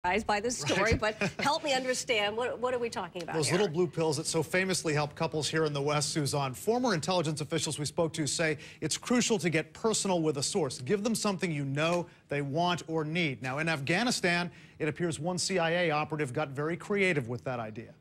By this story, Right. but help me understand, what are we talking about Those here? little blue pills that so famously help couples here in the West, Suzanne. Former intelligence officials we spoke to say it's crucial to get personal with a source. Give them something you know they want or need. Now, in Afghanistan, it appears one CIA operative got very creative with that idea.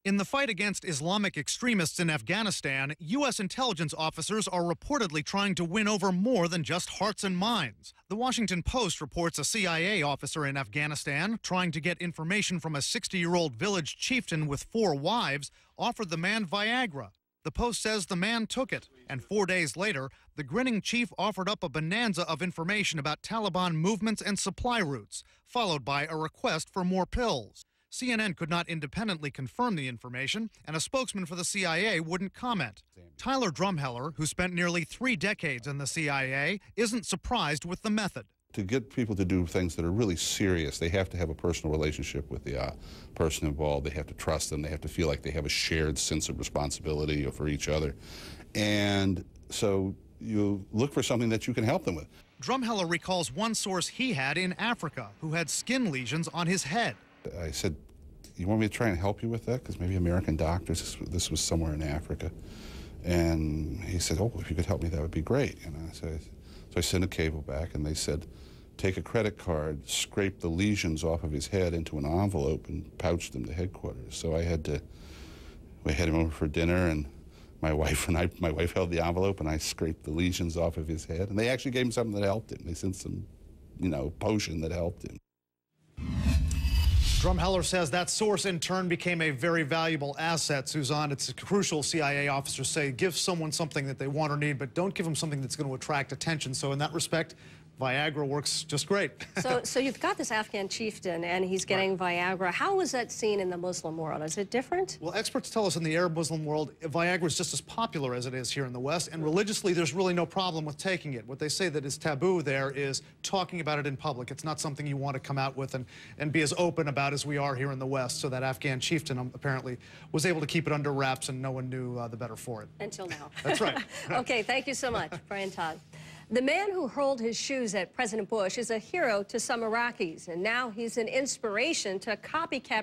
In the fight against Islamic extremists in Afghanistan, U.S. intelligence officers are reportedly trying to win over more than just hearts and minds. The Washington Post reports a CIA officer in Afghanistan, trying to get information from a 60-year-old village chieftain with 4 wives, offered the man Viagra. The Post says the man took it, and 4 days later, the grinning chief offered up a bonanza of information about Taliban movements and supply routes, followed by a request for more pills. CNN could not independently confirm the information, and a spokesman for the CIA wouldn't comment. Tyler Drumheller, who spent nearly 3 decades in the CIA, isn't surprised with the method. To get people to do things that are really serious, they have to have a personal relationship with the person involved. They have to trust them. They have to feel like they have a shared sense of responsibility for each other. And so you look for something that you can help them with. Drumheller recalls one source he had in Africa who had skin lesions on his head. I said, you want me to try and help you with that? Because maybe American doctors, this was somewhere in Africa. And he said, oh, if you could help me, that would be great. And I said, so I sent a cable back, and they said, take a credit card, scrape the lesions off of his head into an envelope, and pouch them to headquarters. So we had him over for dinner, and my wife held the envelope, and I scraped the lesions off of his head. And they actually gave him something that helped him. They sent some, potion that helped him. Drumheller says that source in turn became a very valuable asset. Suzanne, it's crucial, CIA officers say, give someone something that they want or need, but don't give them something that's going to attract attention. So in that respect, Viagra works just great. So you've got this Afghan chieftain, and he's getting Viagra. How is that seen in the Muslim world? Is it different? Well, experts tell us in the Arab Muslim world, Viagra is just as popular as it is here in the West, and religiously, there's really no problem with taking it. What they say that is taboo there is talking about it in public. It's not something you want to come out with and be as open about as we are here in the West. So that Afghan chieftain apparently was able to keep it under wraps, and no one knew the better for it. Until now. That's right. Okay, thank you so much, Brian Todd. The man who hurled his shoes at President Bush is a hero to some Iraqis, and now he's an inspiration to copycat